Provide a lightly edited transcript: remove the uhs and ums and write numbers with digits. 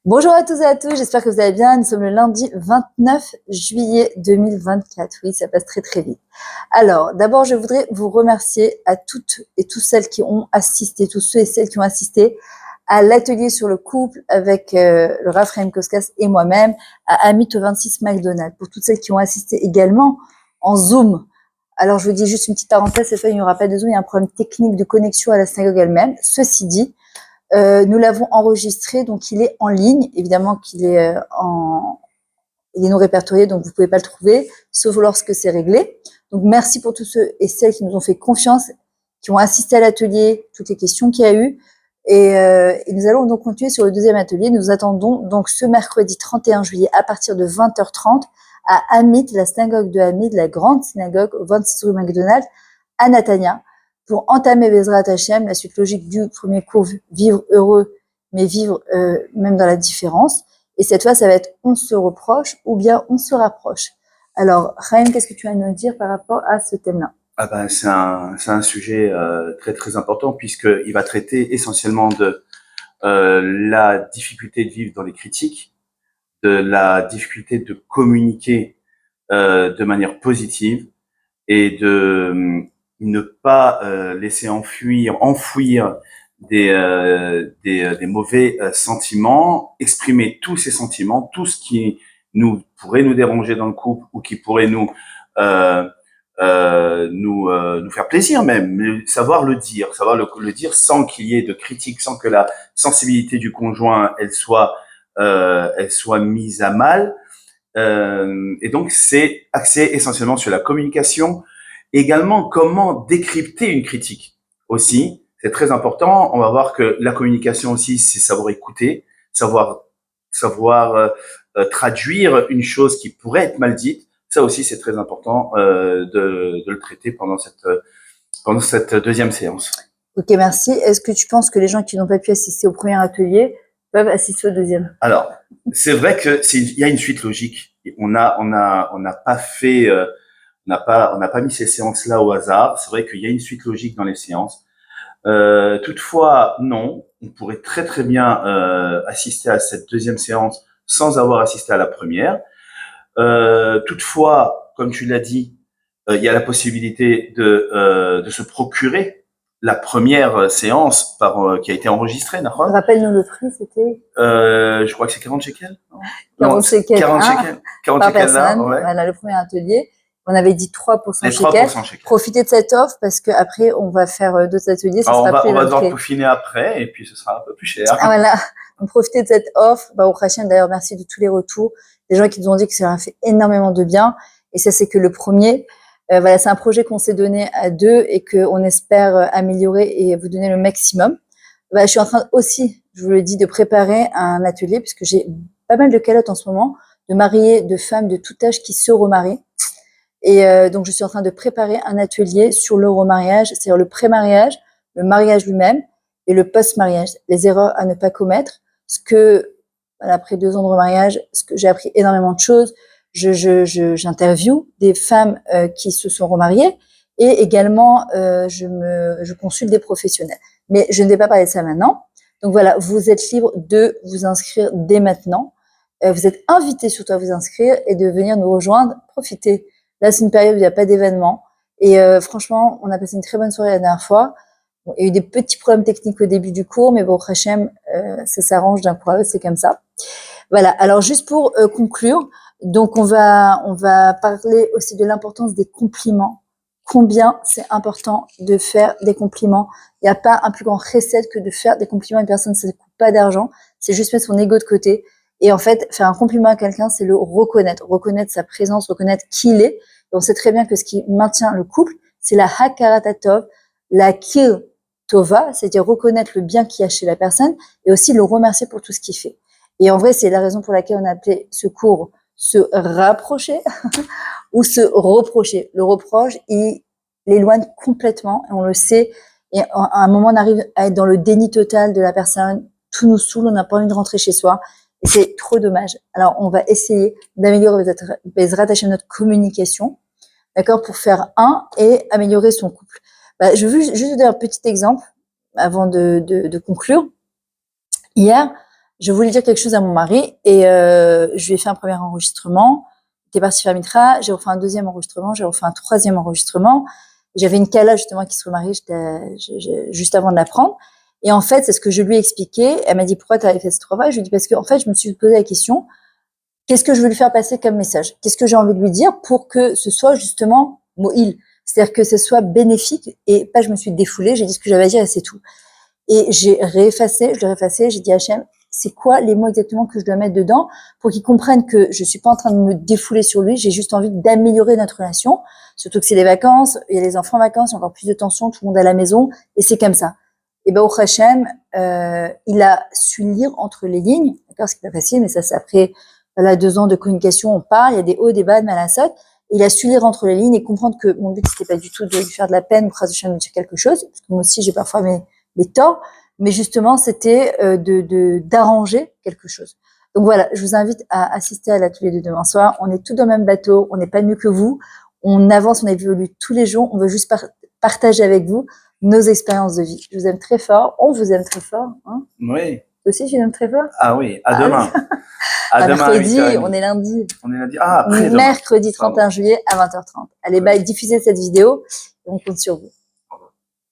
Bonjour à tous et à tous, j'espère que vous allez bien. Nous sommes le lundi 29 juillet 2024. Oui, ça passe très très vite. Alors, d'abord, je voudrais vous remercier à toutes et tous celles qui ont assisté, tous ceux et celles qui ont assisté à l'atelier sur le couple avec le Rav Chaim Koskas et moi-même, à Amit au 26 McDonald's. Pour toutes celles qui ont assisté également en Zoom. Alors, je vous dis juste une petite parenthèse, cette fois, il n'y aura pas de Zoom, il y a un problème technique de connexion à la synagogue elle-même. Ceci dit, nous l'avons enregistré, donc il est en ligne. Évidemment qu'il est il est non répertorié, donc vous pouvez pas le trouver, sauf lorsque c'est réglé. Donc merci pour tous ceux et celles qui nous ont fait confiance, qui ont assisté à l'atelier, toutes les questions qu'il y a eu. Et nous allons donc continuer sur le deuxième atelier. Nous attendons donc ce mercredi 31 juillet à partir de 20h30 à Amit, la synagogue de Amit, la grande synagogue au 26 rue McDonald's à Natania, pour entamer Bezrat Hashem, la suite logique du premier cours, vivre heureux, mais vivre même dans la différence. Et cette fois, ça va être on se reproche ou bien on se rapproche. Alors, Chaim, qu'est-ce que tu as à nous dire par rapport à ce thème-là? C'est un sujet très très important puisqu'il va traiter essentiellement de la difficulté de vivre dans les critiques, de la difficulté de communiquer de manière positive et de ne pas laisser enfouir des mauvais sentiments, exprimer tous ces sentiments, tout ce qui pourrait nous déranger dans le couple ou qui pourrait euh, nous faire plaisir même, mais savoir le dire sans qu'il y ait de critique, sans que la sensibilité du conjoint elle soit mise à mal. Et donc c'est axé essentiellement sur la communication, également comment décrypter une critique aussi. C'est très important. On va voir que la communication aussi, c'est savoir écouter, savoir traduire une chose qui pourrait être mal dite. Ça aussi, c'est très important de le traiter pendant cette deuxième séance. Ok, merci. Est-ce que tu penses que les gens qui n'ont pas pu assister au premier atelier peuvent assister au deuxième? Alors, c'est vrai que il y a une suite logique. On n'a pas fait, on n'a pas mis ces séances-là au hasard. C'est vrai qu'il y a une suite logique dans les séances. Toutefois, non, on pourrait très très bien assister à cette deuxième séance sans avoir assisté à la première. Toutefois, comme tu l'as dit, il y a la possibilité de se procurer la première séance qui a été enregistrée, d'accord? Rappelle-nous le prix, c'était Je crois que c'est 40 shekels. 40 shekels 40 shekels. 40 par shekels là, personne. ouais. Voilà, le premier atelier. On avait dit 3% Les shekels. 3% shekels. Profitez de cette offre parce que après on va faire d'autres ateliers. Ça Alors, sera plus on va le devoir prix. peaufiner après et puis ce sera un peu plus cher. Ah, voilà. Donc, profitez de cette offre. Au Hachem, d'ailleurs, merci de tous les retours. Des gens qui nous ont dit que ça leur a fait énormément de bien. Et ça, c'est que le premier. Voilà, c'est un projet qu'on s'est donné à deux et qu'on espère améliorer et vous donner le maximum. Je suis en train aussi, je vous le dis, de préparer un atelier puisque j'ai pas mal de calottes en ce moment, de mariés, de femmes de tout âge qui se remarient. Et donc, je suis en train de préparer un atelier sur le remariage, c'est-à-dire le pré-mariage, le mariage lui-même et le post-mariage, les erreurs à ne pas commettre. Après 2 ans de remariage, ce que j'ai appris énormément de choses. J'interviewe des femmes qui se sont remariées et également je consulte des professionnels. Mais je ne vais pas parler de ça maintenant. Donc voilà, vous êtes libre de vous inscrire dès maintenant. Vous êtes invité surtout à vous inscrire et de venir nous rejoindre. Profitez. Là, c'est une période où il n'y a pas d'événements. Et franchement, on a passé une très bonne soirée la dernière fois. Bon, il y a eu des petits problèmes techniques au début du cours, mais bon, Hachem, ça s'arrange d'un coup à l'autre, c'est comme ça. Voilà. Alors, juste pour conclure, donc on va parler aussi de l'importance des compliments. Combien c'est important de faire des compliments. Il n'y a pas un plus grand recette que de faire des compliments à une personne. Ça ne coûte pas d'argent. C'est juste mettre son ego de côté. Et en fait, faire un compliment à quelqu'un, c'est le reconnaître. Reconnaître sa présence, reconnaître qui il est. Et on sait très bien que ce qui maintient le couple, c'est la hakaratov, la kil tova, c'est-à-dire reconnaître le bien qu'il y a chez la personne et aussi le remercier pour tout ce qu'il fait. Et en vrai, c'est la raison pour laquelle on a appelé ce cours se rapprocher ou se reprocher. Le reproche, il l'éloigne complètement et on le sait. Et à un moment, on arrive à être dans le déni total de la personne. Tout nous saoule, on n'a pas envie de rentrer chez soi. Et c'est trop dommage. Alors, on va essayer d'améliorer Bezrat Hashem notre communication, d'accord, pour faire un et améliorer son couple. Je veux juste donner un petit exemple avant de conclure. Hier, je voulais dire quelque chose à mon mari et je lui ai fait un premier enregistrement. J'étais partie faire Mitra, j'ai refait un deuxième enregistrement, j'ai refait un troisième enregistrement. J'avais une Kala justement qui se remarie juste avant de l'apprendre. Et en fait, c'est ce que je lui ai expliqué. Elle m'a dit pourquoi tu avais fait ces 3 fois. Je lui ai dit parce que en fait, je me suis posé la question qu'est-ce que je veux lui faire passer comme message? Qu'est-ce que j'ai envie de lui dire pour que ce soit justement mo'il, c'est-à-dire que ce soit bénéfique et pas je me suis défoulée, j'ai dit ce que j'avais à dire et c'est tout. Et j'ai réeffacé, je l'ai réeffacé, j'ai dit à Hachem, c'est quoi les mots exactement que je dois mettre dedans pour qu'il comprenne que je suis pas en train de me défouler sur lui, j'ai juste envie d'améliorer notre relation, surtout que c'est les vacances, il y a les enfants en vacances, il y a encore plus de tension, tout le monde à la maison et c'est comme ça. Et ben au Hachem, il a su lire entre les lignes, d'accord, c'est pas facile, mais ça c'est après voilà 2 ans de communication, on parle, il y a des hauts, des bas, de malasot. Il a su lire entre les lignes et comprendre que mon but c'était pas du tout de lui faire de la peine ou de me dire quelque chose, parce que moi aussi j'ai parfois mes torts, mais justement c'était d'arranger quelque chose. Donc voilà, je vous invite à assister à l'atelier de demain soir. On est tous dans le même bateau, on n'est pas mieux que vous, on avance, on évolue tous les jours, on veut juste partager avec vous nos expériences de vie. Je vous aime très fort, on vous aime très fort. Hein, Oui. toi aussi, tu m'aimes très fort. Ah oui, à demain. À mercredi, on est lundi. On est lundi. Ah, après demain. Mercredi 31 juillet à 20h30. Allez, diffusez cette vidéo et on compte sur vous.